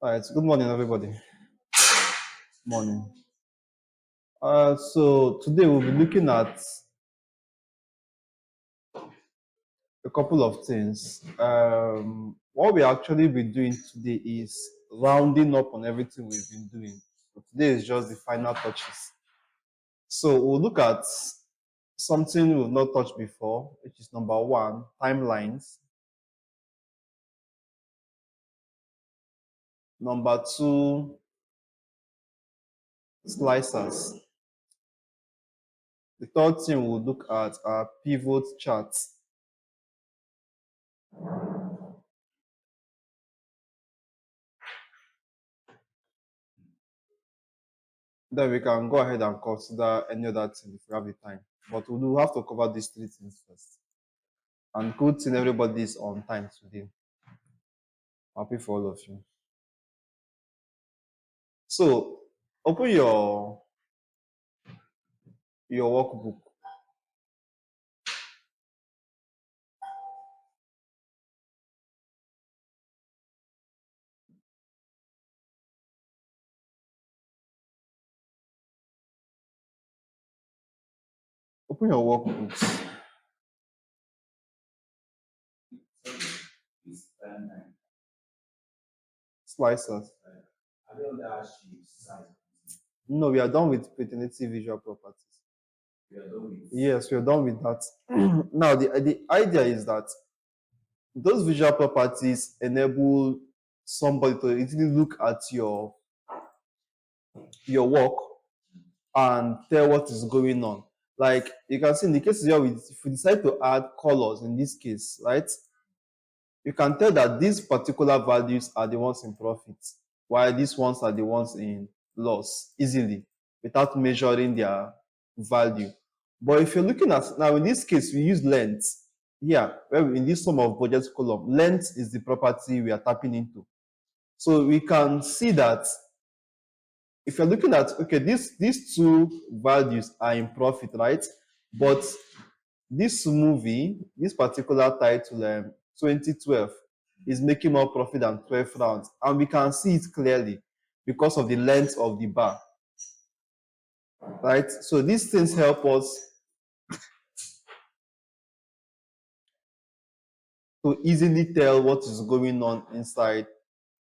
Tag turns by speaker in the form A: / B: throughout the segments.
A: All right, good morning, everybody. Morning. So today we'll be looking at a couple of things. What we actually be doing today is rounding up on everything we've been doing. So today is just the final touches. So we'll look at something we've not touched before, which is number one, timelines. Number two, slicers. The third thing we'll look at are pivot charts. Then we can go ahead and consider any other thing if we have the time. But we do have to cover these three things first. And good thing everybody is on time today. Happy for all of you. So open your workbook. Open your workbooks. Slicers. No, we are done with preternity visual properties. Yes, we are done with that. Now, the idea is that those visual properties enable somebody to easily look at your work and tell what is going on. Like you can see in the cases here, if we decide to add colors in this case, right? You can tell that these particular values are the ones in profit, while these ones are the ones in loss easily without measuring their value. But if you're looking at, now in this case, we use length. Here, in this sum of budget column, length is the property we are tapping into. So we can see that if you're looking at, okay, these two values are in profit, right? But this movie, this particular title, 2012, is making more profit than 12 rounds. And we can see it clearly because of the length of the bar, right? So these things help us to easily tell what is going on inside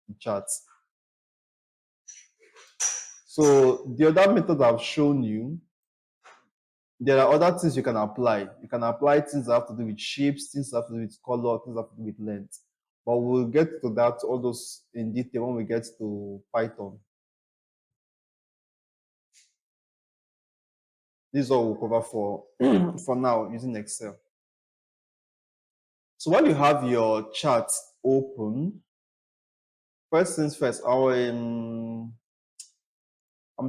A: the charts. So the other method I've shown you, there are other things you can apply. You can apply things that have to do with shapes, things that have to do with color, things that have to do with length. But we'll get to that, all those in detail when we get to Python. This is all we'll cover for now using Excel. So while you have your chart open, first things first, I'm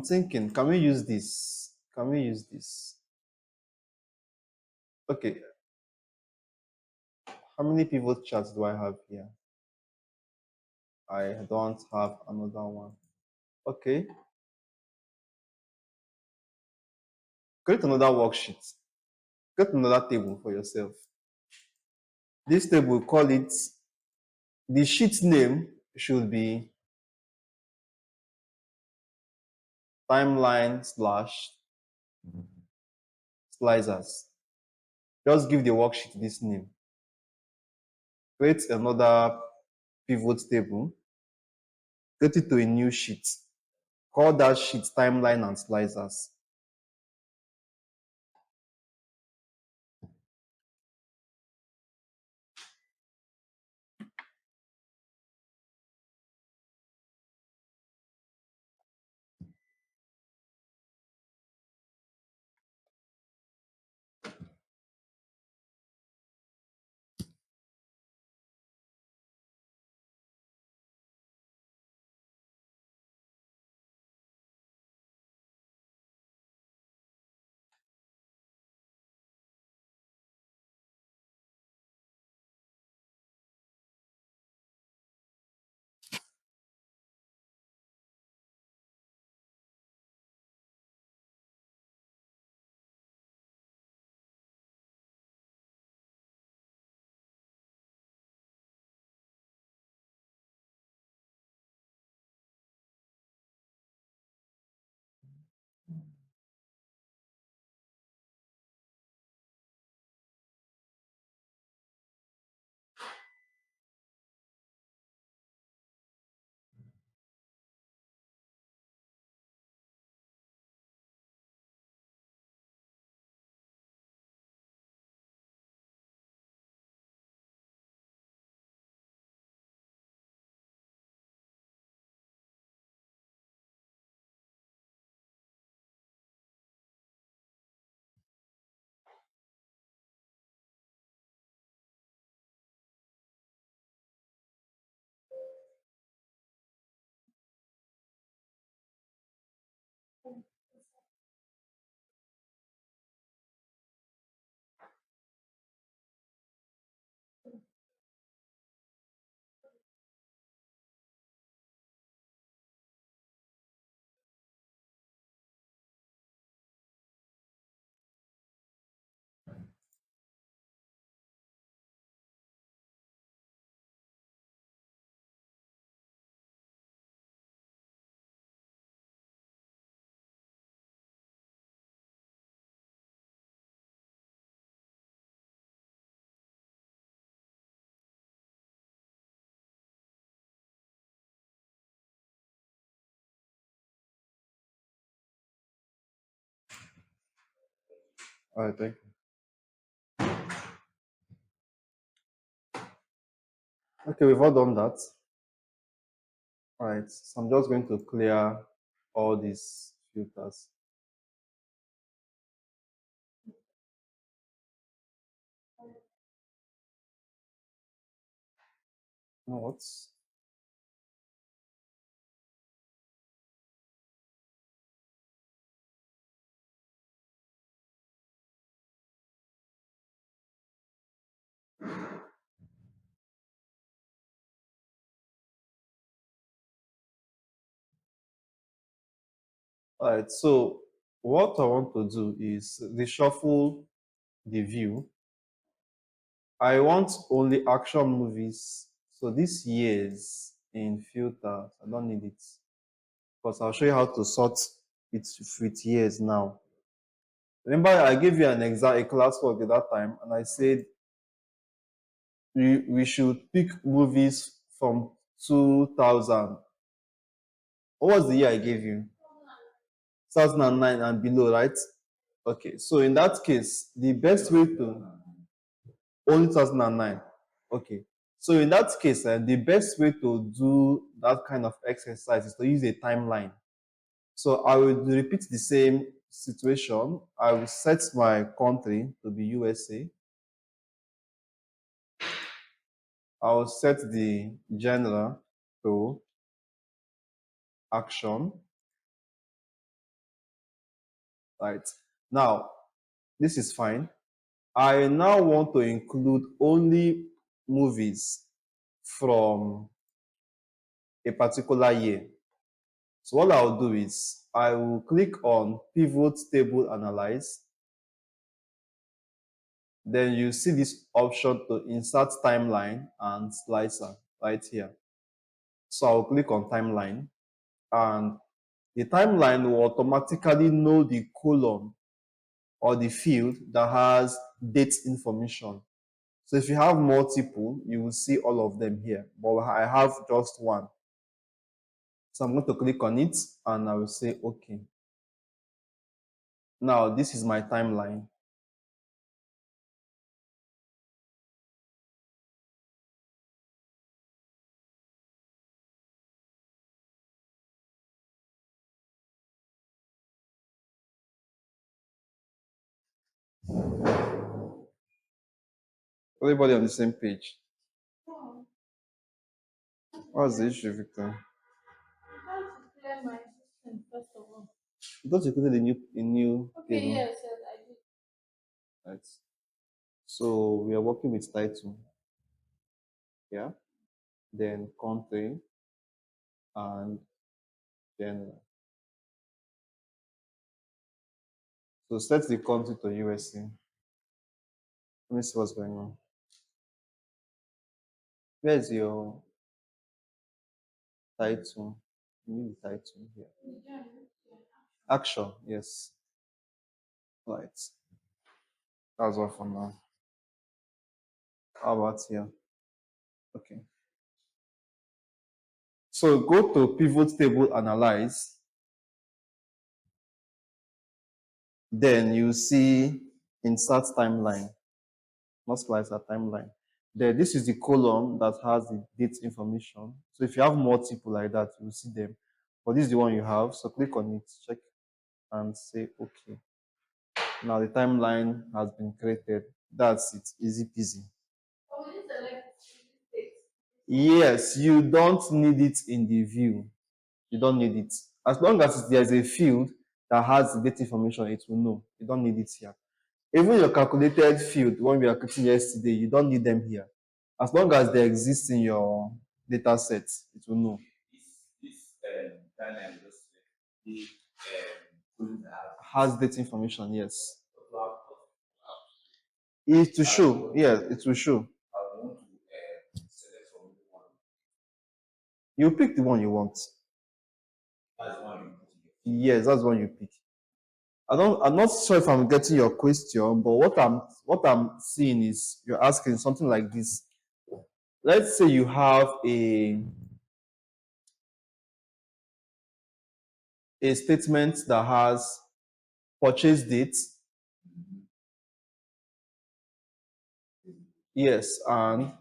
A: thinking, can we use this? Can we use this? Okay. How many pivot charts do I have here? I don't have another one. Okay. Create another worksheet. Get another table for yourself. This table, call it, the sheet name should be timeline / slicers. Just give the worksheet this name. Create another pivot table. Get it to a new sheet. Call that sheet timeline and slicers. All right, thank you. Okay, we've all done that. All right, so I'm just going to clear all these filters. You know what? All right, so what I want to do is reshuffle the view. I want only action movies. So this years in filters, I don't need it because I'll show you how to sort it with years now. Remember, I gave you an exam, a classwork at that time, and I said we should pick movies from 2000. What was the year I gave you? 2009 and below, right? Okay, so in that case, the best way to only 2009. Okay, so in that case, the best way to do that kind of exercise is to use a timeline. So I will repeat the same situation. I will set my country to be USA. I will set the genre to action. Right. Now, this is fine. I now want to include only movies from a particular year. So what I'll do is I will click on Pivot Table Analyze. Then you see this option to insert timeline and slicer right here. So I'll click on timeline, and the timeline will automatically know the column or the field that has date information. So if you have multiple, you will see all of them here, but I have just one. So I'm going to click on it and I will say okay. Now this is my timeline. Everybody on the same page. What's the issue, Victor? You thought you created a new
B: Okay,
A: table.
B: yes, yes, I did.
A: Right. So we are working with title. Yeah. Then country and general. So set the country to USA. Let me see what's going on. Where's your title? You need the title here. Action, yes. Right. That's all for now. How about here? Okay. So go to pivot table analyze. Then you see insert timeline. Not slicer, timeline. Then this is the column that has the date information. So if you have multiple like that, you will see them. But this is the one you have. So click on it, check and say okay. Now the timeline has been created. That's it. Easy peasy.
B: Oh, we need to select state.
A: Yes, you don't need it in the view. You don't need it. As long as there's a field that has the data information, it will know. You don't need it here. Even your calculated field, one we are creating yesterday, you don't need them here. As long as they exist in your data set, it will know. Has data information, yes. It will show, yeah, it will show. You pick the one you want. Yes, that's one you pick. I'm not sure if I'm getting your question, but what I'm seeing is you're asking something like this. Let's say you have a statement that has purchase date, Yes, and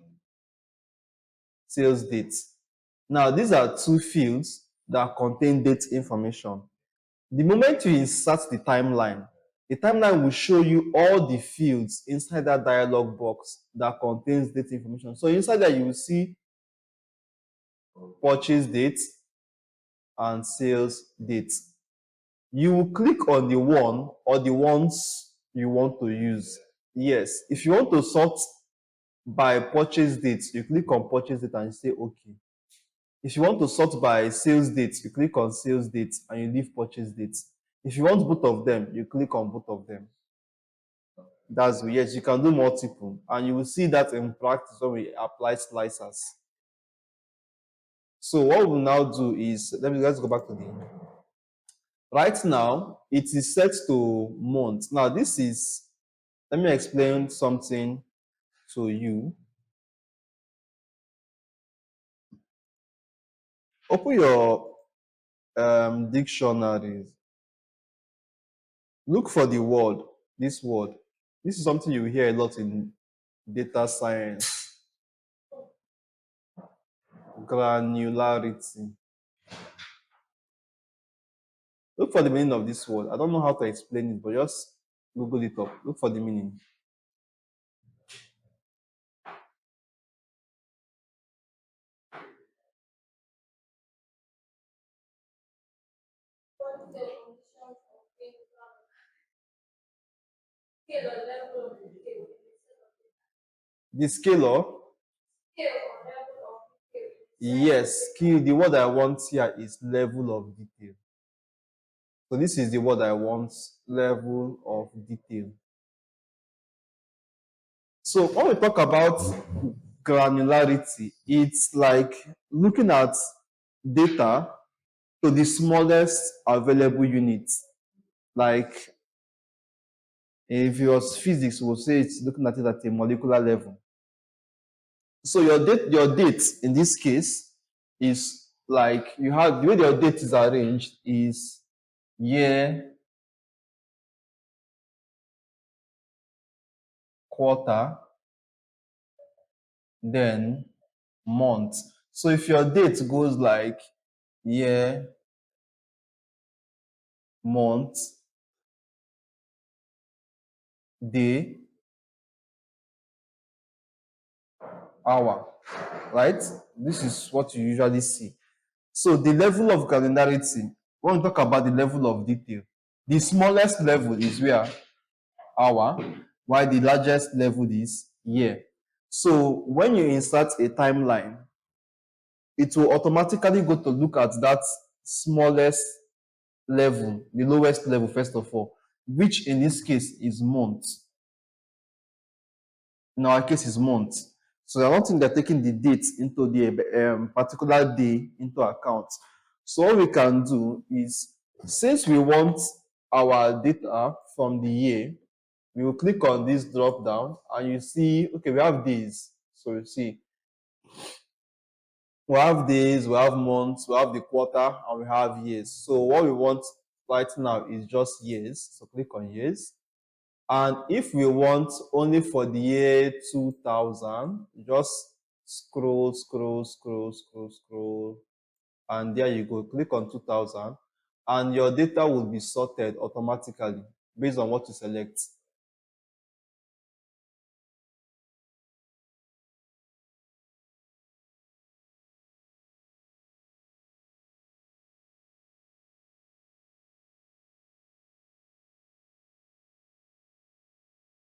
A: sales date. Now, these are two fields that contain date information. The moment you insert the timeline will show you all the fields inside that dialog box that contains date information. So inside there, you will see purchase date and sales date. You will click on the one or the ones you want to use. Yes, if you want to sort by purchase date, you click on purchase date and you say okay. If you want to sort by sales date, you click on sales date and you leave purchase date. If you want both of them, you click on both of them. That's yes, you can do multiple, and you will see that in practice when we apply slicers. So what we'll now do is let's go back to the right now. It is set to month. Now this is let me explain something to you. Open your dictionaries. Look for the word, this word. This is something you hear a lot in data science. Granularity. Look for the meaning of this word. I don't know how to explain it, but just Google it up. Look for the meaning.
B: What the conditions of being scale or level of detail
A: The scalar,
B: scale or level of detail.
A: yes, skill. The word I want here is level of detail. So this is the word I want, level of detail. So when we talk about granularity, it's like looking at data to the smallest available unit. Like if it was physics, we'll say it's looking at it at a molecular level. So your date in this case is like you have the way your date is arranged is year, quarter, then month. So if your date goes like year, month, day, hour, right? This is what you usually see. So the level of granularity, when we talk about the level of detail, the smallest level is where hour, while the largest level is year. So when you insert a timeline, it will automatically go to look at that smallest level, the lowest level, first of all, which in this case is month. In our case is month. So I don't think they're taking the date into the particular day into account. So what we can do is, since we want our data from the year, we will click on this drop down and you see, okay, we have days. So you see, we have days, we have months, we have the quarter, and we have years. So what we want right now is just years. So click on years. And if we want only for the year 2000, just scroll, and there you go. Click on 2000, and your data will be sorted automatically based on what you select.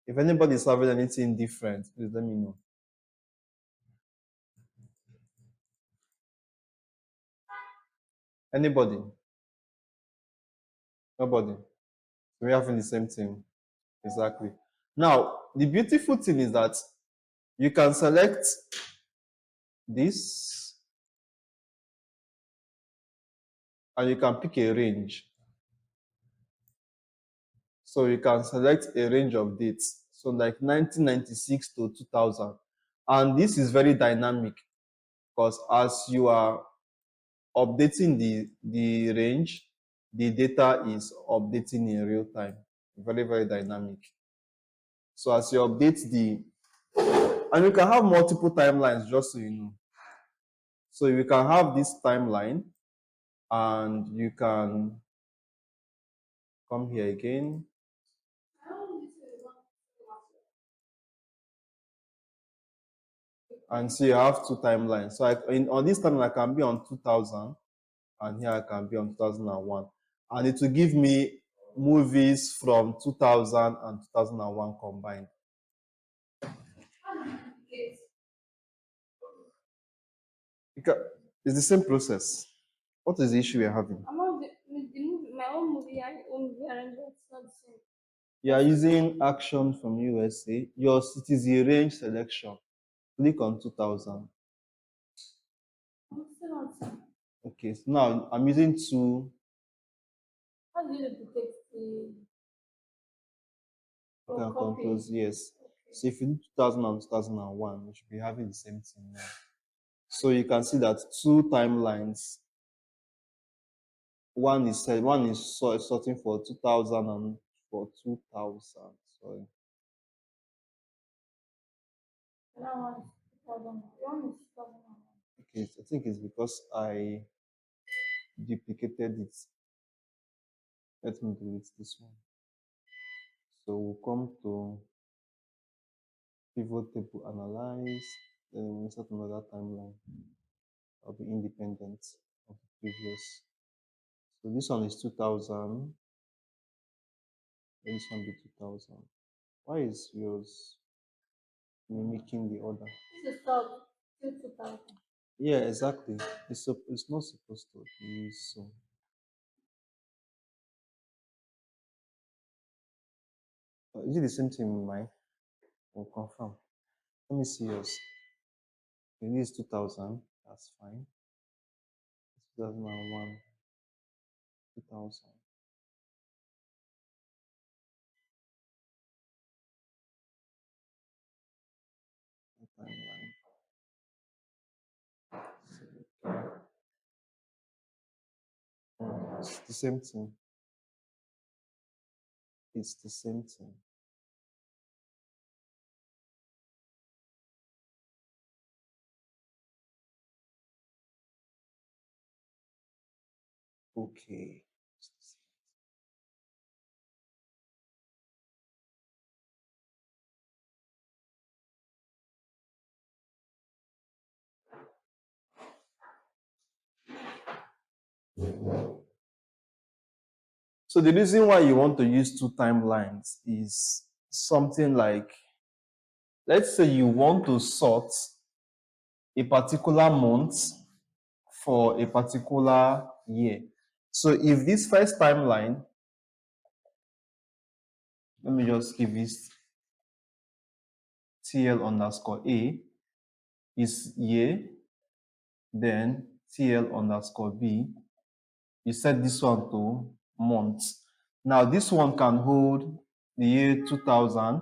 A: If anybody is having anything different, please let me know. Anybody? Nobody? We're having the same thing. Exactly. Now, the beautiful thing is that you can select this and you can pick a range. So you can select a range of dates. So like 1996 to 2000. And this is very dynamic because as you are updating the range, the data is updating in real time. Very, very dynamic. So as you update And you can have multiple timelines, just so you know. So you can have this timeline, and you can come here again. And so you have two timelines. So on this timeline, I can be on 2000, and here I can be on 2001. And it will give me movies from 2000 and 2001 combined.
B: Yes.
A: It's the same process. What is the issue we're having?
B: I'm not the movie, my own movie and own movie arrangement is not the same.
A: You are using action from USA. Yours, it is a range selection. Click on 2000.
B: I'm still not the same.
A: Okay, so now I'm using two.
B: How do you detect the
A: You can
B: copy?
A: compose, yes. So if you do 2000 and 2001, you should be having the same thing now. So you can see that two timelines. One is sorting for 2000 and for 2000. Sorry.
B: Now one is 2000. One is 2001.
A: Okay, I think it's because I duplicated it. Let me delete this one. So we'll come to pivot table analyze. Then we'll insert another timeline. I'll be independent of the previous. So this one is 2000. Then this one be 2000. Why is yours mimicking the other?
B: This is stop till 2000.
A: Yeah, exactly. It's not supposed to be so. Is it the same thing in mine? We'll confirm. Let me see yours. Okay, this is 2000. That's fine. 2001. 2000. Timeline. It's the same thing. It's the same thing. Okay. It's the same. So the reason why you want to use two timelines is something like, let's say you want to sort a particular month for a particular year. So if this first timeline, let me just give this TL underscore A is year, then TL underscore B, you set this one to months. Now this one can hold the year 2000,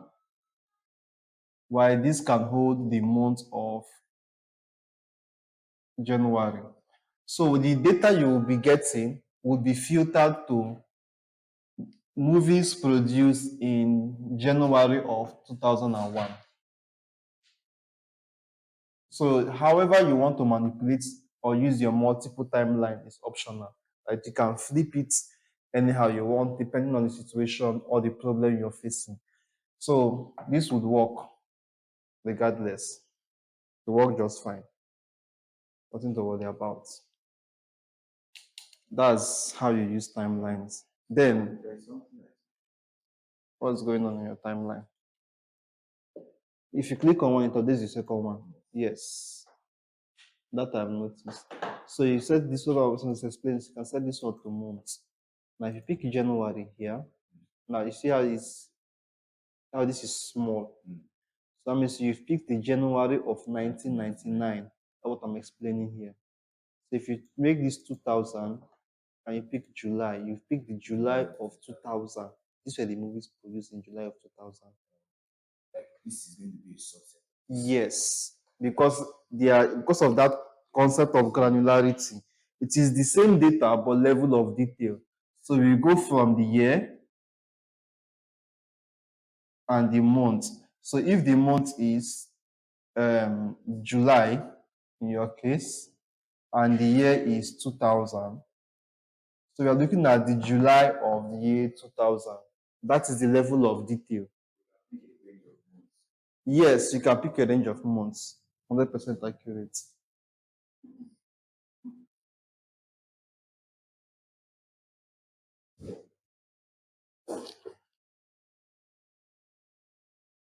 A: while this can hold the month of January. So the data you will be getting will be filtered to movies produced in January of 2001. So however you want to manipulate or use your multiple timeline is optional. Like you can flip it anyhow you want, depending on the situation or the problem you're facing. So this would work regardless. It work just fine. Nothing to worry about. That's how you use timelines. Then what's going on in your timeline? If you click on one, this is the second one. Yes. That I've noticed. So you said this one, I was explaining, you can set this one to months. Now if you pick January here, now you see how this is small. So that means you've picked the January of 1999. That's what I'm explaining here. So if you make this 2000 and you pick July, you've picked the July of 2000. These were the movies produced in July of 2000.
C: This is going to be a subset.
A: Yes, because because of that concept of granularity. It is the same data but level of detail. So we go from the year and the month. So if the month is July in your case, and the year is 2000. So we are looking at the July of the year 2000. That is the level of detail. Yes, you can pick a range of months. 100% accurate.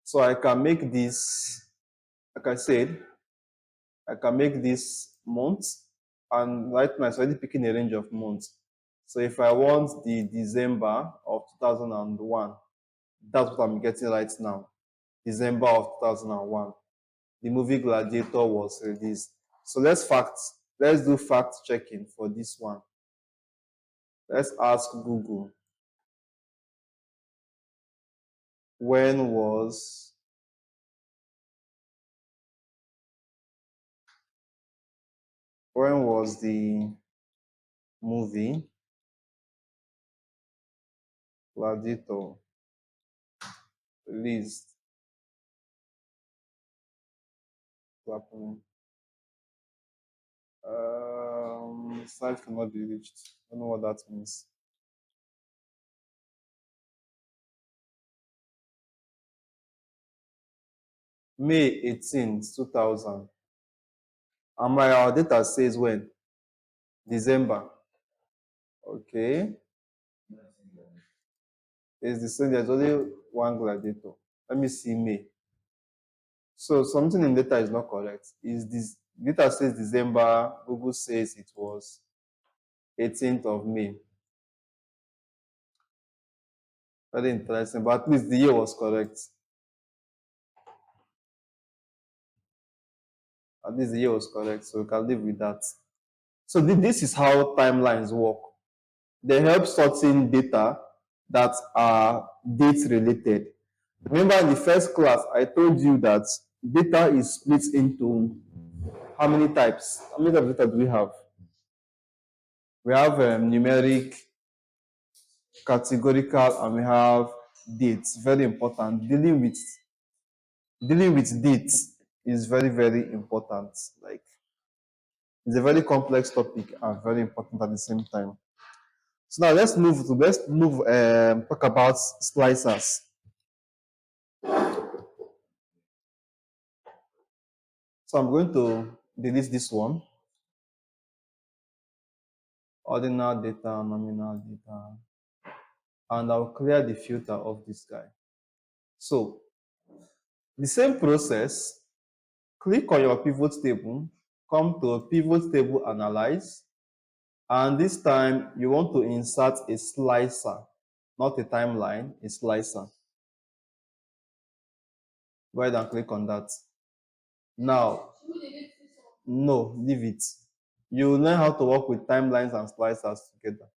A: So I can make this, like I said, I can make this month, and right now it's already picking a range of months. So if I want the December of 2001, that's what I'm getting right now. December of 2001. The movie Gladiator was released. So let's do fact checking for this one. Let's ask Google. When was the movie Gladiator released? Site cannot be reached. I don't know what that means. May 18th, 2000. And our data says when? December. Okay. It's the same. There's only one Gladiator. Let me see May. So something in data is not correct. Is this data says December? Google says it was 18th of May. Very interesting, but at least the year was correct. At least the year was correct, so we can live with that. So this is how timelines work. They help sorting data that are date related. Remember in the first class, I told you that data is split into how many types? How many types of data do we have? We have numeric, categorical, and we have dates. Very important. Dealing with dates is very, very important. Like, it's a very complex topic and very important at the same time. So now let's talk about slicers. So I'm going to delete this one. Ordinal data, nominal data. And I'll clear the filter of this guy. So the same process, click on your pivot table, come to pivot table analyze, and this time you want to insert a slicer, not a timeline, a slicer. Go ahead and click on that. Now, no, leave it. You learn how to work with timelines and slicers together.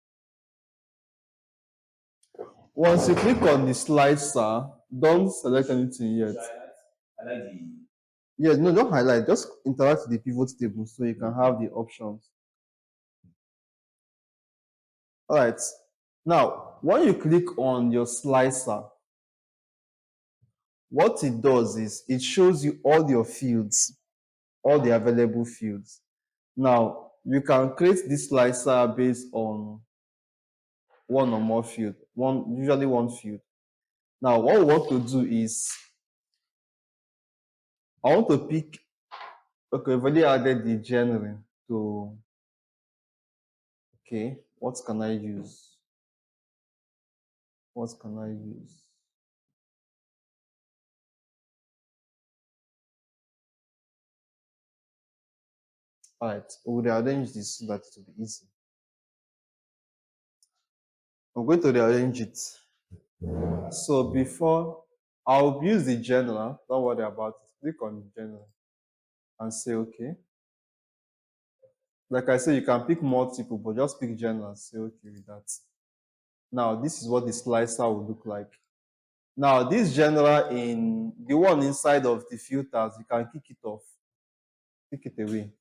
A: Once you click on the slicer, don't select anything yet.
C: I like the
A: Yes, no, don't highlight. Just interact with the pivot table so you can have the options. All right. Now, when you click on your slicer, what it does is it shows you all your fields, all the available fields. Now, you can create this slicer based on one or more field, usually one field. Now, what we want to do is, I want to pick, okay, I've already added the genre to, okay, what can I use? What can I use? All right, we'll rearrange this so that it will be easy. I'm going to rearrange it. So before, I'll use the general, don't worry about it. Click on the general and say okay. Like I said, you can pick multiple, but just pick general and say okay with that. Now, this is what the slicer will look like. Now, this general in the one inside of the filters, you can kick it off, kick it away.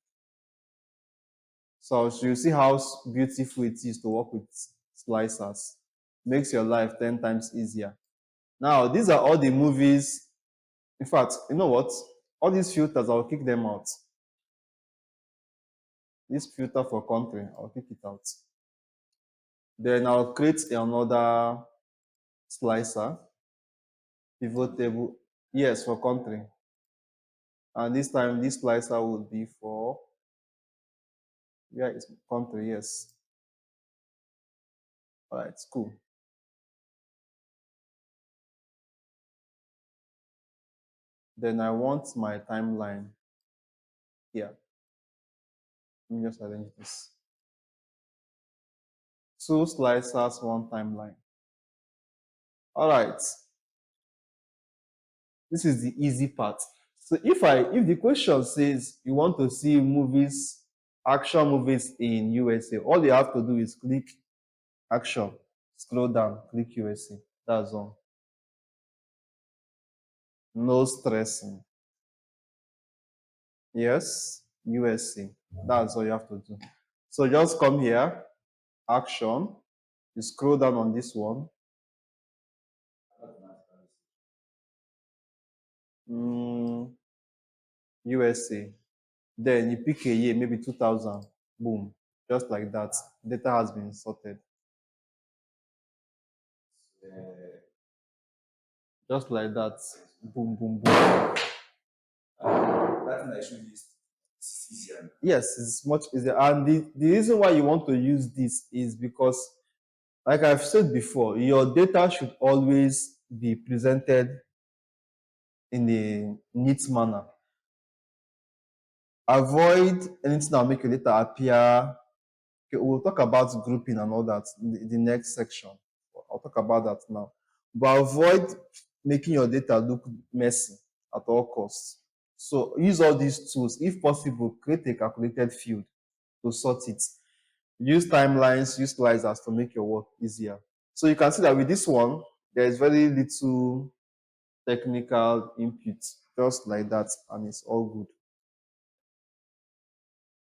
A: So you see how beautiful it is to work with slicers. Makes your life 10 times easier. Now, these are all the movies. In fact, you know what? All these filters, I'll kick them out. This filter for country, I'll kick it out. Then I'll create another slicer, pivot table, yes, for country. And this time, this slicer would be for, yeah, it's country, yes. All right, cool. Then I want my timeline here. Let me just arrange this. 2 slicers, 1 timeline. All right. This is the easy part. So if the question says you want to see movies, action movies in USA, all you have to do is click action, scroll down, click USA. That's all. No stressing. Yes, USA. That's all you have to do. So just come here, action. You scroll down on this one. USA. Then you pick a year, maybe 2000. Boom. Just like that. Data has been sorted. Just like that. Boom, boom, boom.
C: That thing I showed you is easier now.
A: Yes, it's much easier. And the reason why you want to use this is because, like I've said before, your data should always be presented in a neat manner. Avoid anything that will make your data appear. Okay, we'll talk about grouping and all that in the next section. I'll talk about that now. But avoid making your data look messy at all costs. So use all these tools. If possible, create a calculated field to sort it. Use timelines, use slicers to make your work easier. So you can see that with this one, there is very little technical input, just like that, and it's all good.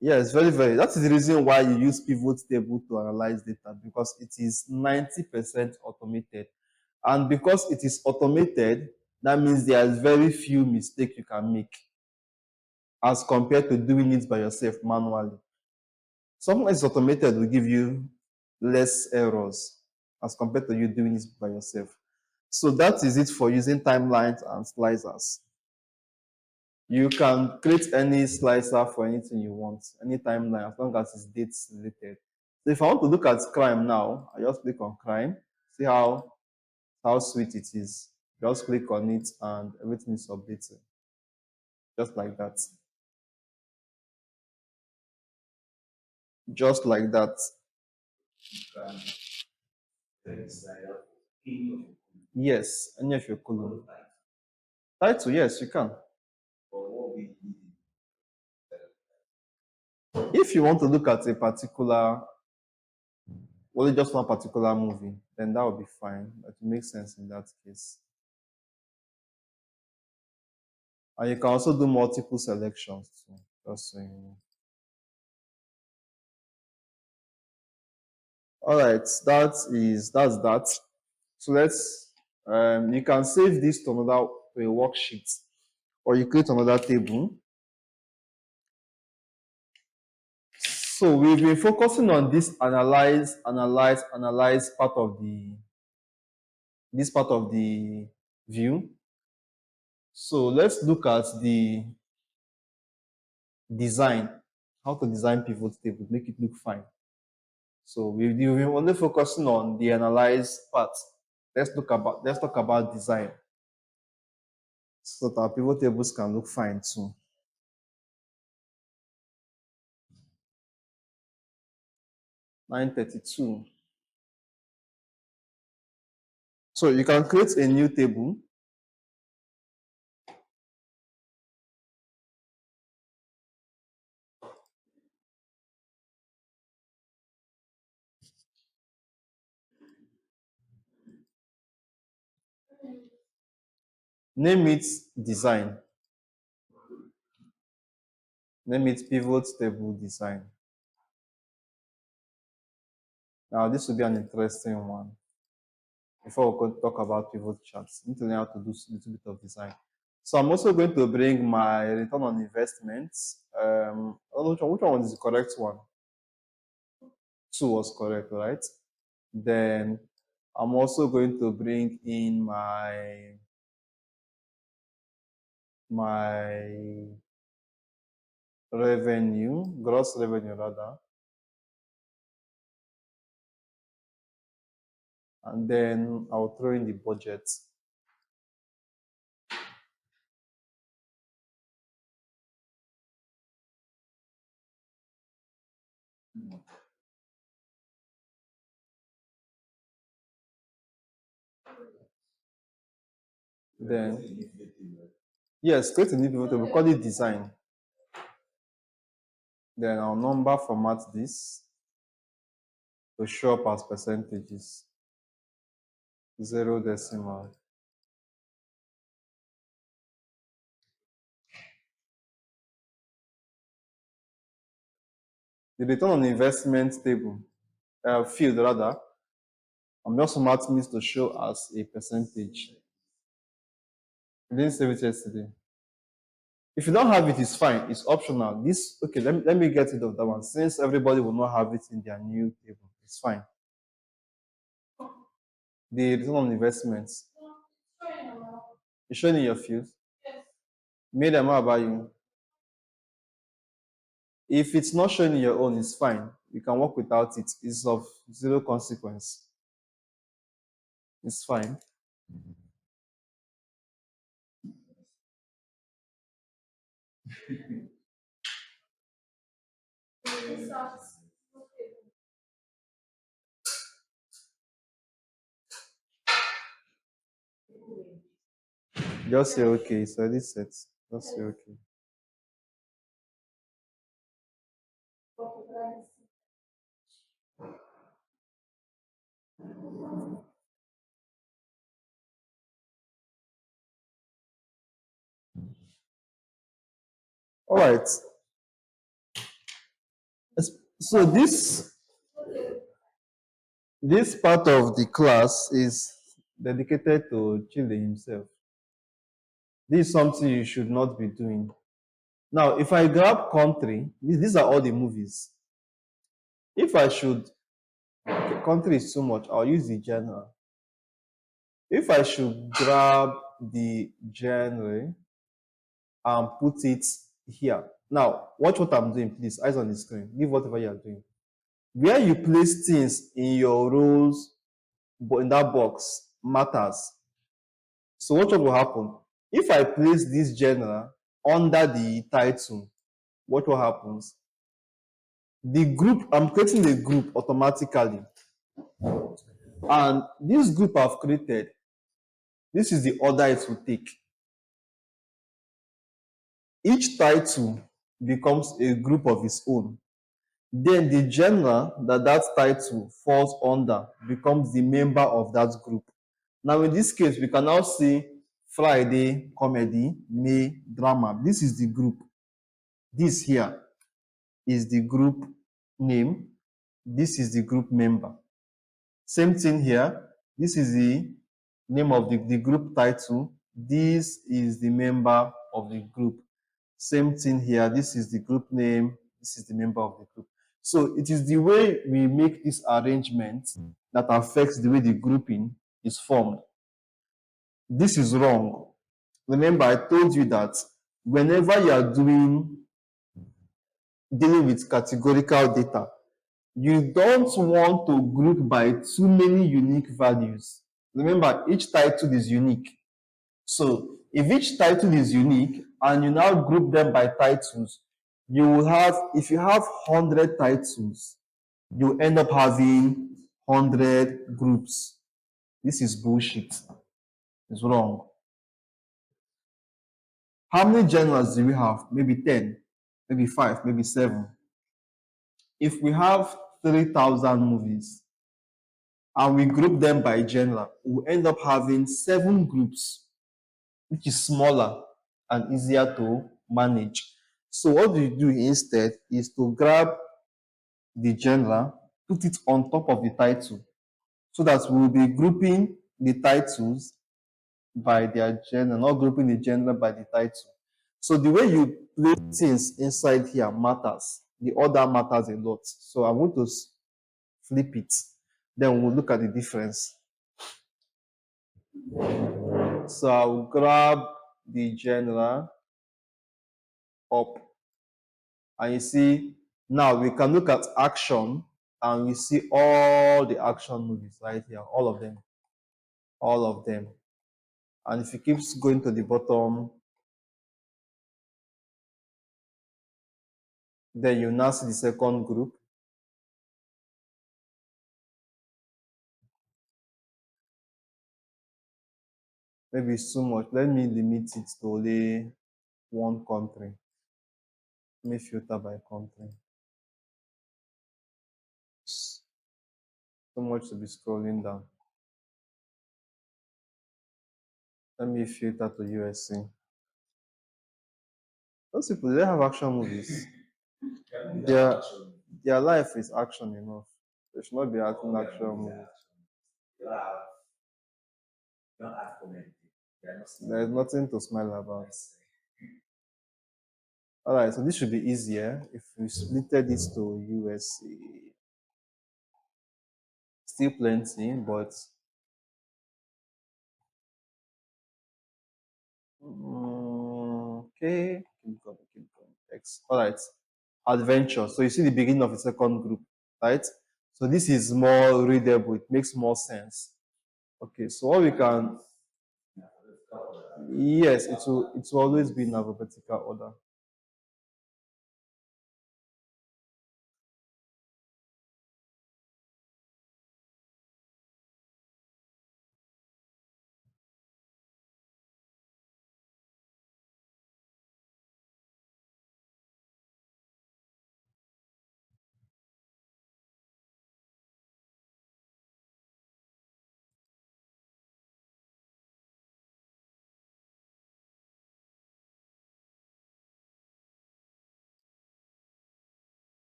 A: Yes, very. That is the reason why you use pivot table to analyze data, because it is 90% automated. And because it is automated, that means there is very few mistakes you can make as compared to doing it by yourself manually. Something that's automated will give you less errors as compared to you doing it by yourself. So that is it for using timelines and slicers. You can create any slicer for anything you want, any timeline, as long as it's dates related. So if I want to look at crime now, I just click on crime, see how sweet it is. Just click on it and everything is updated. Just like that. Just like that. Yes, any of your column. Title, yes, you can. If you want to look at a particular, only just one particular movie, then that would be fine. That will make sense in that case. And you can also do multiple selections too, just so you know. All right, that's that. So let's you can save this to a worksheet, or you create another table. So we've been focusing on this analyze part of the view. So let's look at the design, how to design pivot table, make it look fine. So we've been only focusing on the analyze part. Let's talk about design, so that our pivot tables can look fine too. Line 32. So you can create a new table. Name it design. Name it pivot table design. Now this will be an interesting one. Before we talk about pivot charts, you need to learn how to do a little bit of design. So I'm also going to bring my return on investments. I don't know which one is the correct one. 2 was correct, right? Then I'm also going to bring in my revenue, gross revenue rather. And then I'll throw in the budget. Then, yes, create a new pivot table, call it design. Then I'll number format this to show up as percentages. 0 decimal. The return on investment table, field rather, I'm just formatting this to show as a percentage. I didn't save it yesterday. If you don't have it, it's fine. It's optional. This, okay, let me get rid of that one. Since everybody will not have it in their new table, it's fine. The return on investments. It's showing in your field. Made them how about you? If it's not showing in your own, it's fine. You can work without it. It's of zero consequence. It's fine. Just say okay. It's already set. Just say okay. All right. So this part of the class is dedicated to Chile himself. This is something you should not be doing. Now, if I grab country, these are all the movies. If I should, okay, country is too much, I'll use the genre. If I should grab the genre and put it here. Now, watch what I'm doing, please. Eyes on the screen. Leave whatever you are doing. Where you place things in your rows, but in that box matters. So watch what will happen. If I place this genre under the title, what will happens? The group, I'm creating a group automatically. And this group I've created, this is the order it will take. Each title becomes a group of its own. Then the genre that title falls under becomes the member of that group. Now, in this case, we can now see Friday, comedy, May, drama. This is the group. This here is the group name. This is the group member. Same thing here. This is the name of the group title. This is the member of the group. Same thing here. This is the group name. This is the member of the group. So it is the way we make this arrangement that affects the way the grouping is formed. This is wrong. Remember, I told you that whenever you are dealing with categorical data, you don't want to group by too many unique values. Remember, each title is unique. So if each title is unique and you now group them by titles, you will have, if you have 100 titles, you end up having 100 groups. This is bullshit. It's wrong. How many genres do we have? Maybe 10, maybe 5, maybe 7. If we have 3,000 movies and we group them by genre, we end up having 7 groups, which is smaller and easier to manage. So what you do instead is to grab the genre, put it on top of the title, so that we'll be grouping the titles by their gender, not grouping the gender by the title. So the way you place things inside here matters. The order matters a lot. So I'm going to flip it. Then we'll look at the difference. So I'll grab the general up. And you see, now we can look at action and we see all the action movies right here, all of them. All of them. And if it keeps going to the bottom, then you now see the second group. Maybe it's too much. Let me limit it to only one country. Let me filter by country. So much to be scrolling down. Let me filter to USA. Those people, they have action movies. Their, their life is action enough. They should not be acting action movies.
C: Don't have comedy.
A: There's nothing to smile about. All right, so this should be easier if we splitted this to USA. Still plenty, but okay. Keep going, keep going. X. All right, adventure. So you see the beginning of the second group, right? So this is more readable. It makes more sense. Okay, so what we can, yes, it will always be in alphabetical order.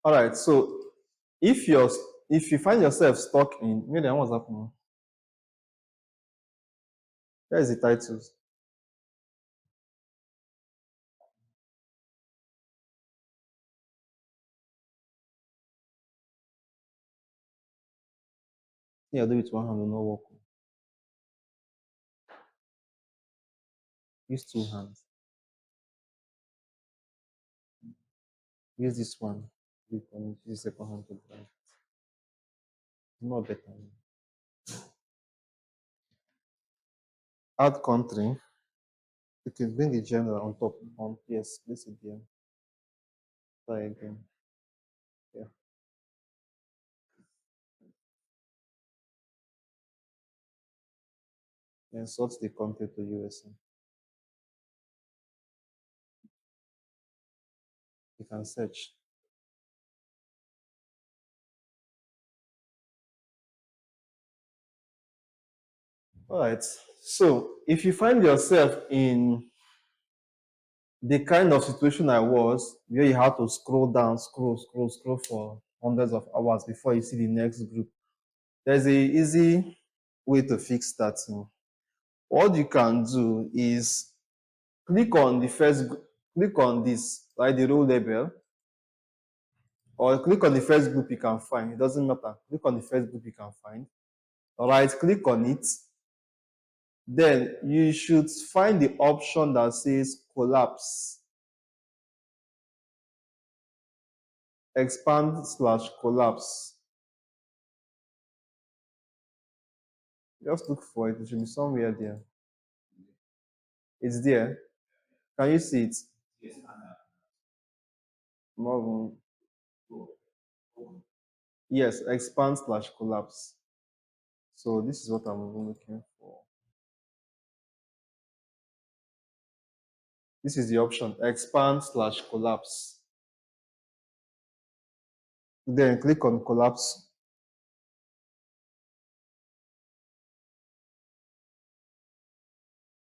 A: All right, so if you find yourself stuck in, maybe what's happening? There is the titles. Yeah, do it one hand will not work. Use two hands. Use this one. Use the second hand to drive. Not better. Add country. You can bring the general on top. On yes, place it there. Try again. Yeah. Then sort the country to USA. You can search. All right. So if you find yourself in the kind of situation I was, where you had to scroll down, scroll for hundreds of hours before you see the next group, there's a easy way to fix that thing. What you can do is click on the first, click on this, like the row label, or click on the first group you can find. It doesn't matter. Click on the first group you can find. All right, click on it. Then you should find the option that says collapse. Expand/collapse. Just look for it. It should be somewhere there. It's there. Can you see it?
C: Yes,
A: More. Yes, expand/collapse. So this is what I'm looking for. This is the option, expand/collapse. Then click on collapse.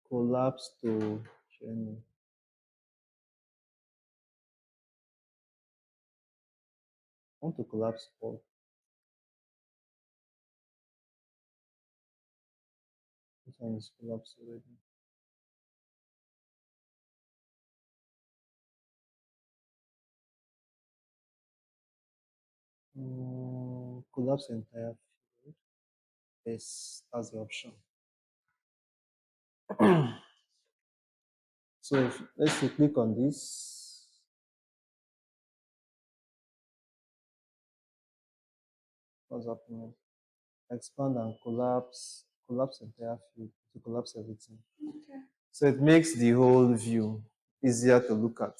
A: Collapse to journey. want to collapse all. This one is collapsed already. Collapse entire field. Yes, that's the option. So let's click on this. What's happening? Expand and collapse entire field to collapse everything.
B: Okay.
A: So it makes the whole view easier to look at.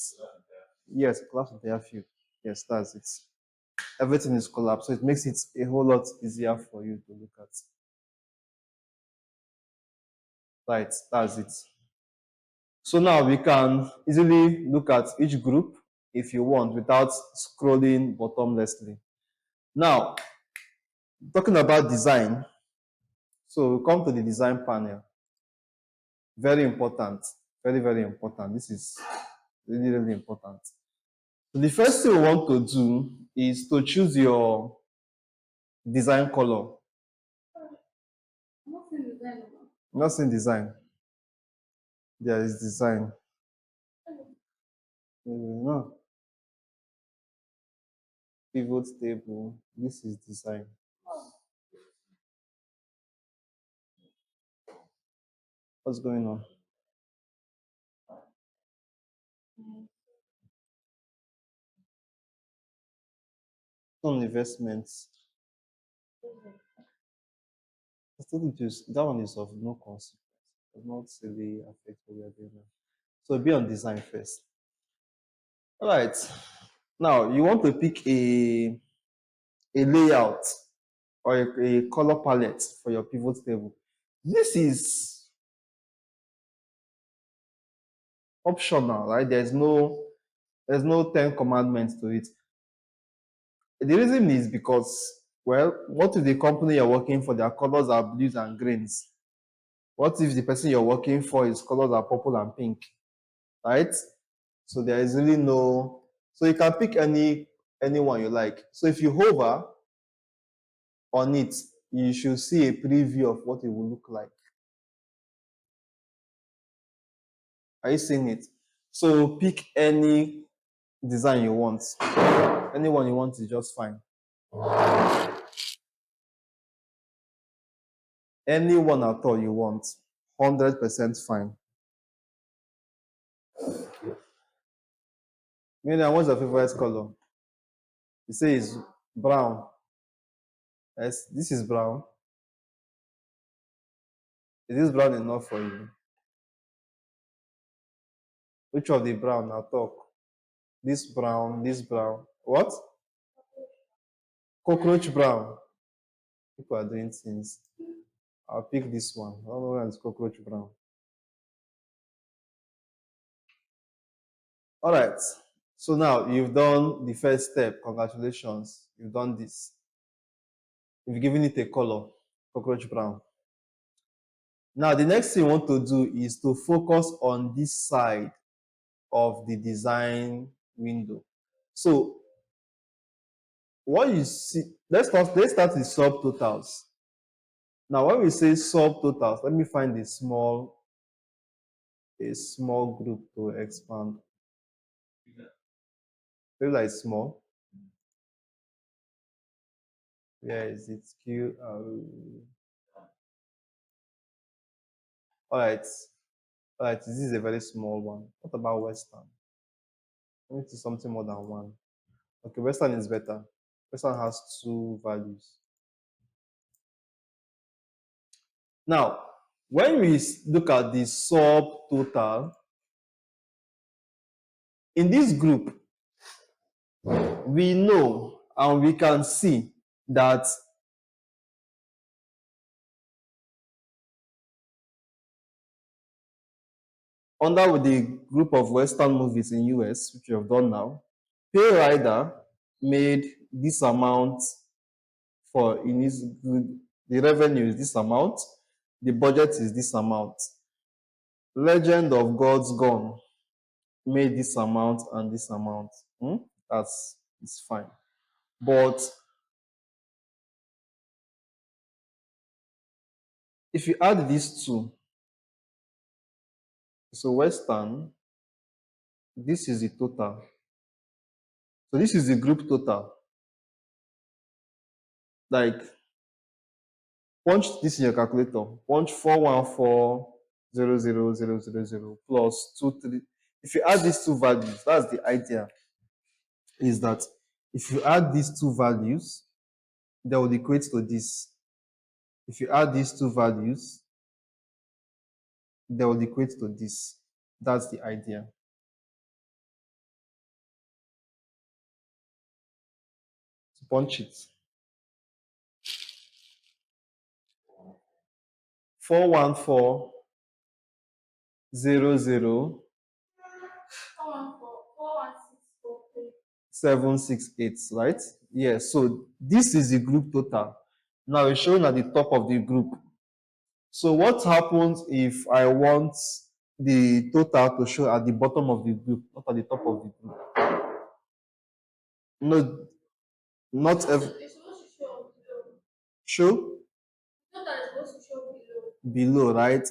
A: Yes, collapse entire field. Yes, that's it. Everything is collapsed, so it makes it a whole lot easier for you to look at. Right, that's it. So now we can easily look at each group if you want without scrolling bottomlessly. Now, talking about design, so we come to the design panel. Very important, very, very important. This is really, really important. So the first thing we want to do is to choose your design color.
B: I'm not seeing design.
A: Not saying design. There is design. No. Pivot table. This is design. What's going on? Some investments. I still just that one is of no consequence. It does not really affect what we are doing now. So be on design first. All right. Now you want to pick a layout or a color palette for your pivot table. This is optional, right? There's no 10 commandments to it. The reason is because, well, what if the company you're working for, their colors are blues and greens? What if the person you're working for, his colors are purple and pink, right? So there is really no, so you can pick anyone you like. So if you hover on it, you should see a preview of what it will look like. Are you seeing it? So pick any design you want. Anyone you want is just fine. Anyone at all you want, 100% fine. Miriam, what's your favorite color? You say it's brown. Yes, this is brown. Is this brown enough for you? Which of the brown? Now talk. This brown, this brown. What? Cockroach brown. People are doing things. I'll pick this one. I don't know why it's cockroach brown. All right. So now you've done the first step. Congratulations. You've done this. You've given it a color, cockroach brown. Now, the next thing you want to do is to focus on this side of the design window. So, what you see, let's start with subtotals. Now, when we say subtotals, let me find a small group to expand. Feel like small. Where is it? All right. All right. This is a very small one. What about Western? Let me see something more than one. Okay, Western is better. Western has 2 values. Now, when we look at the subtotal, in this group, we know and we can see that under the group of Western movies in US, which we have done now, Pay Rider made this amount in his the revenue is this amount, the budget is this amount. Legend of God's Gone made this amount and this amount. It's fine. But if you add these two, so Western, this is the total. So this is the group total. Like, punch this in your calculator. Punch 414,000,000 plus 23. If you add these two values, that's the idea. Is that if you add these two values, they will equate to this. If you add these two values, they will equate to this. That's the idea. So punch it. 414,000,000 768, right? Yes. So this is the group total. Now it's shown at the top of the group. So what happens if I want the total to show at the bottom of the group, not at the top of the group? No, not every.
B: It's supposed to show below.
A: Show
B: Total is supposed to show below.
A: below, right?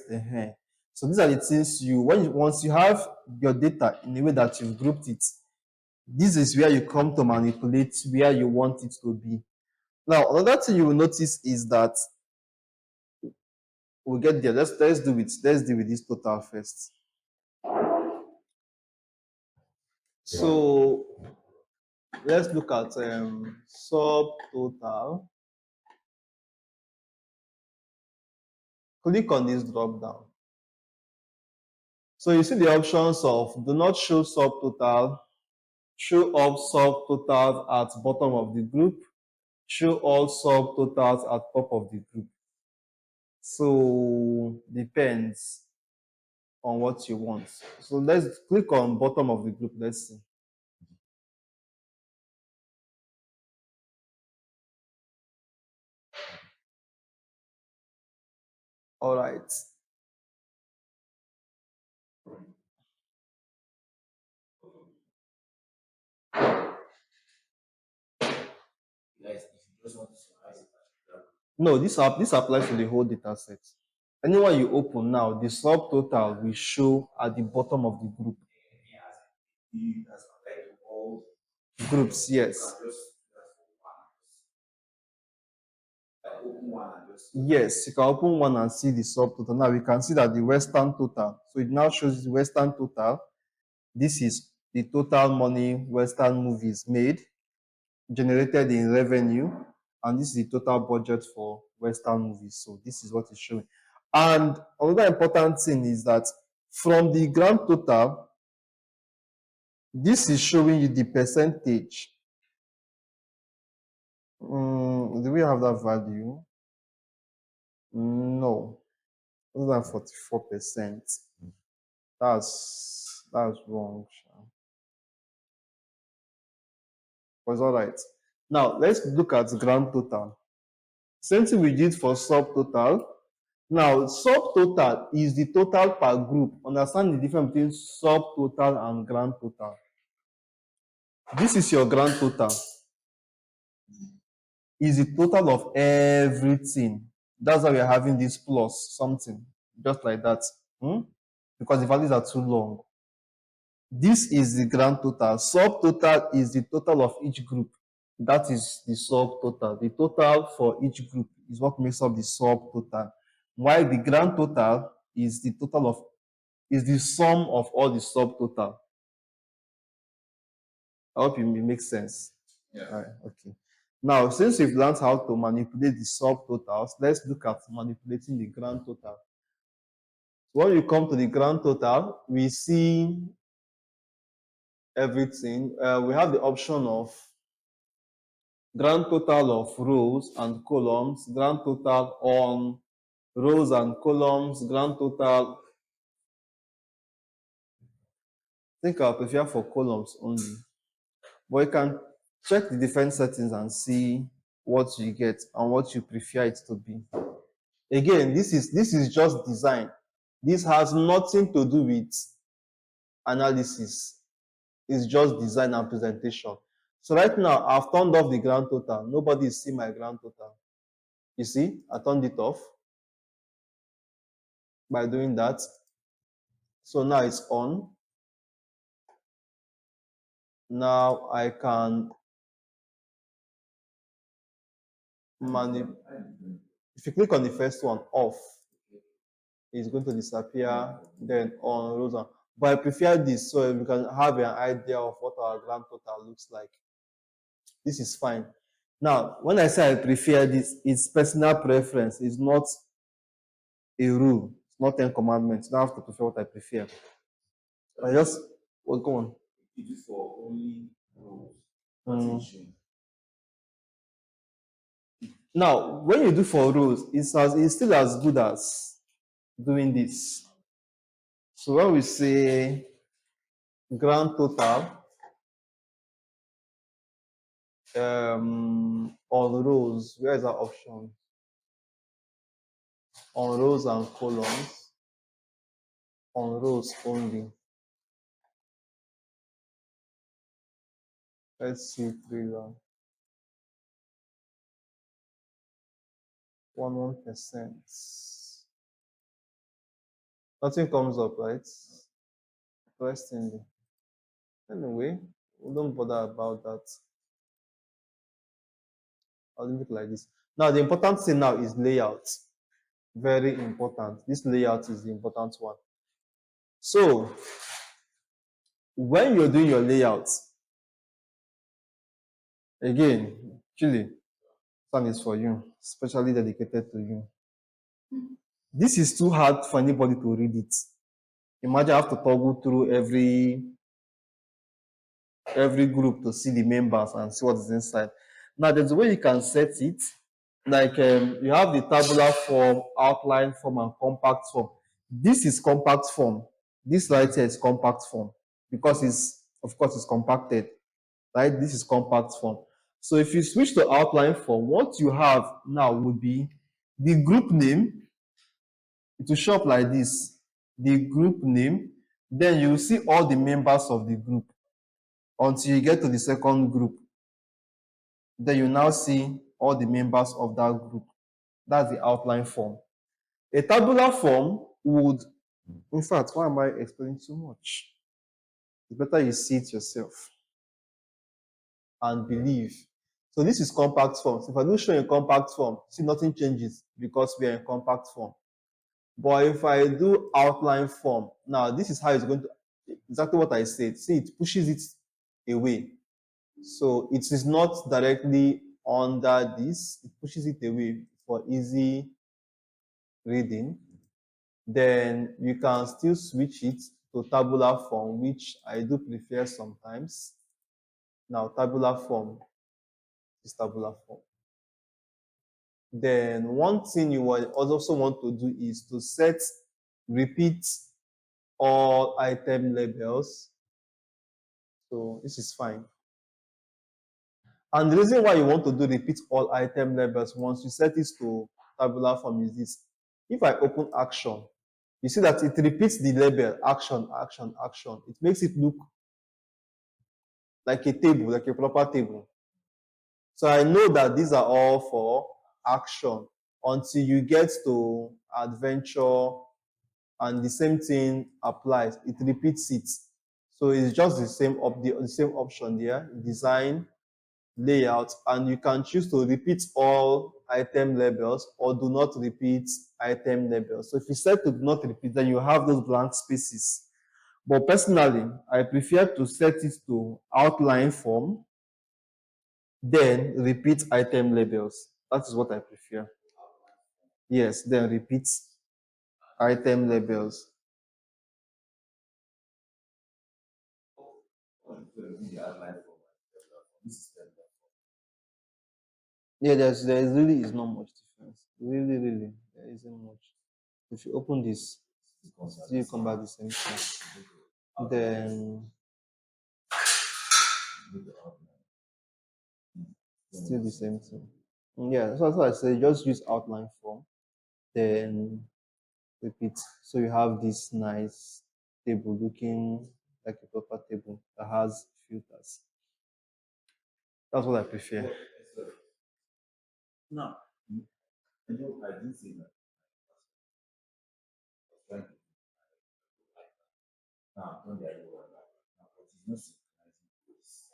A: So these are the things once you have your data in a way that you've grouped it, this is where you come to manipulate where you want it to be. Now, another thing you will notice is that we'll get there. Let's deal with this total first. So let's look at subtotal. Click on this drop down. So you see the options of do not show subtotal, show all subtotals at bottom of the group, show all subtotals at top of the group. So depends on what you want. So let's click on bottom of the group. Let's see. All right.
C: Guys, if you just want to summarize it,
A: No, this applies to the whole data set. Anyone you open now, the subtotal will show at the bottom of the group.
C: you as compared to all
A: Groups, yes.
C: open one and just
A: Yes, you can open one and see the subtotal. Now we can see that the Western total. So it now shows the Western total. This is the total money Western movies made, generated in revenue, and this is the total budget for Western movies. So this is what it's showing. And another important thing is that from the grand total, this is showing you the percentage. Do we have that value? No, other than 44%. That's wrong. But it's all right. Now let's look at grand total. Same thing we did for subtotal. Now subtotal is the total per group. Understand the difference between subtotal and grand total. This is your grand total. Is the total of everything. That's why we're having this plus something, just like that. Because the values are too long. This is the grand total. Subtotal is the total of each group. That is the subtotal. The total for each group is what makes up the subtotal. While the grand total is the sum of all the subtotal. I hope it makes sense.
C: Yeah.
A: All right, okay. Now, since we've learned how to manipulate the subtotals, let's look at manipulating the grand total. So when you come to the grand total, we see everything. We have the option of grand total of rows and columns, grand total on rows and columns, grand total. I think I'll prefer for columns only. But you can check the different settings and see what you get and what you prefer it to be. Again, this is just design. This has nothing to do with analysis. It's just design and presentation. So right now, I've turned off the grand total. Nobody is seeing my grand total. You see, I turned it off by doing that. So now it's on. Now I can manipulate. If you click on the first one, off, it's going to disappear, then on, rows on. But I prefer this so we can have an idea of what our grand total looks like. This is fine. Now, when I say I prefer this, it's personal preference. It's not a rule. It's not 10 commandments. You don't have to prefer what I prefer. I just, well, go on.
C: You do for only rows.
A: Mm.
C: What's it
A: Now, when you do for rows, it's still as good as doing this. So when we say grand total on rows, where is our option? On rows and columns, on rows only. Let's see 1%. Nothing comes up, right? Interestingly. Anyway, we don't bother about that. I'll leave it like this. Now, the important thing now is layout. Very important. This layout is the important one. So, when you're doing your layout, again, Chile, song is for you, especially dedicated to you. This is too hard for anybody to read it. Imagine I have to toggle through every group to see the members and see what is inside. Now, there's a way you can set it. Like you have the tabular form, outline form, and compact form. This is compact form. This right here is compact form because of course, it's compacted. Right? This is compact form. So if you switch to outline form, what you have now would be the group name. It will show up like this. The group name. Then you will see all the members of the group until you get to the second group. Then you now see all the members of that group. That's the outline form. A tabular form would, in fact, why am I explaining too much? It's better you see it yourself and believe. So this is compact form. So if I do show in compact form, see nothing changes because we are in compact form. But if I do outline form, now this is how it's going to, exactly what I said. See, it pushes it away. So it is not directly under this, it pushes it away for easy reading. Then you can still switch it to tabular form, which I do prefer sometimes. Now, tabular form is tabular form. Then one thing you will also want to do is to set repeat all item labels. So this is fine. And the reason why you want to do repeat all item labels once you set this to tabular form is this. If I open action, you see that it repeats the label action, action, action. It makes it look like a table, like a proper table. So I know that these are all for action until you get to adventure, and the same thing applies. It repeats it. So it's just the same option there, design, layout, and you can choose to repeat all item labels or do not repeat item labels. So if you set to do not repeat, then you have those blank spaces. But personally, I prefer to set it to outline form, then repeat item labels. That is what I prefer. Yes, then repeat item labels. Yeah, there really is not much difference. Really, there isn't much. If you open this, still come back the same thing. Then still the same thing. Yeah, so that's why I say just use outline form, then repeat. So you have this nice table looking like a proper table that has filters. That's what I prefer.
C: Now, I know I didn't say that. I was trying to now don't get it wrong. Now, but it's not synchronizing this.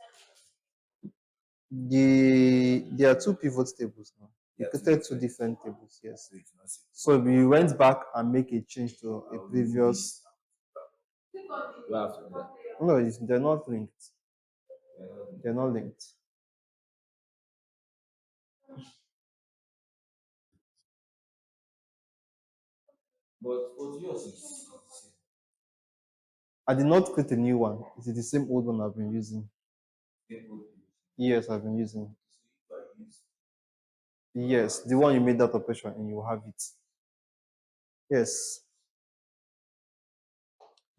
A: There are two pivot tables now. You
C: Yeah, two
A: created two
C: different.
A: different tables, yes.
C: So it's not synchronizing.
A: So we went back and make a change to a
C: I'll remove
A: previous.
C: this. You have to do that.
A: No, they're not linked.
C: Uh,
A: They're not linked.
C: But yours is
A: I did not create a new one. It is the same old one I've been using.
C: simple.
A: Yes, I've been using.
C: So if I use
A: Yes, the one you made that operation and you will have it. Yes.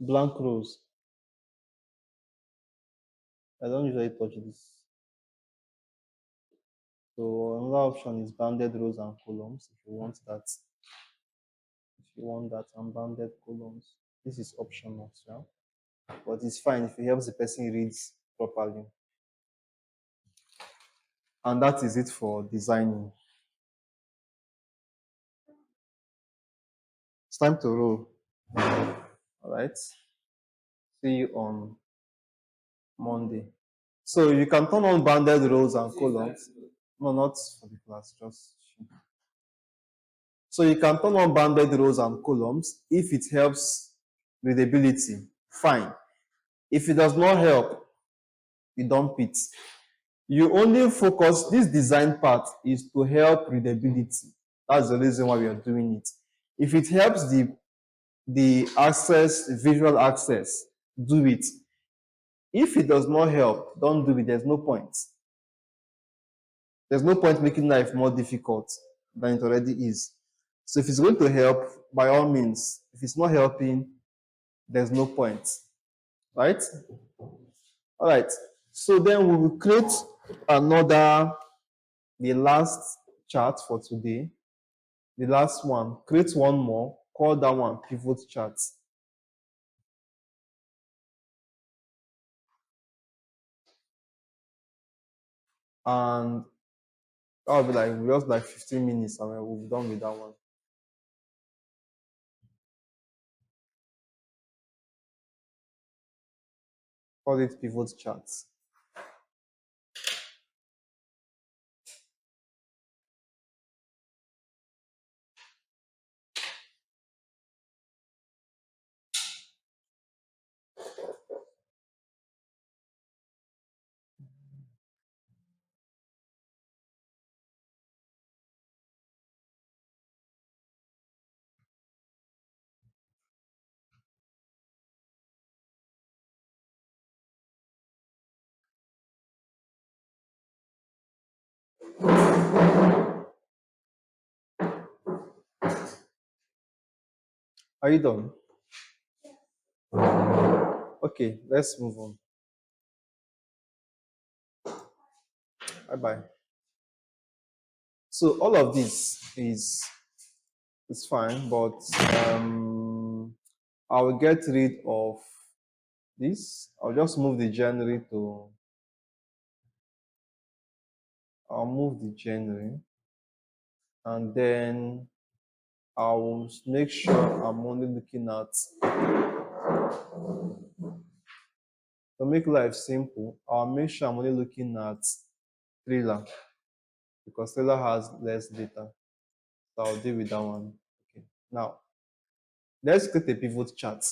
A: Blank rows. I don't usually touch this. So another option is bounded rows and columns if you want that. If you want that unbounded columns. This is optional, yeah. But it's fine if it helps the person read properly. And that is it for designing. It's time to roll. All right. See you on Monday. So you can turn on bounded rows and columns. No, not for the class, just. So you can turn on bounded rows and columns if it helps readability. Fine. If it does not help, you dump it. You only focus, this design part is to help readability. That's the reason why we are doing it. If it helps the access, visual access, do it. If it does not help, don't do it. There's no point. There's no point making life more difficult than it already is. So if it's going to help, by all means. If it's not helping, there's no point. Right? All right. So then we will create the last chart for today. The last one. Create one more. Call that one pivot chart. And that'll be like just like 15 minutes and we'll be done with that one. Call it pivot charts. Are you done? Okay, let's move on. Bye bye. So all of this is fine, but I will get rid of this. I'll just move the January to. I'll move the January, and then I will make sure I'm only looking at. To make life simple, I'll make sure I'm only looking at Thriller because Thriller has less data. So I'll deal with that one. Okay. Now, let's create a pivot chart.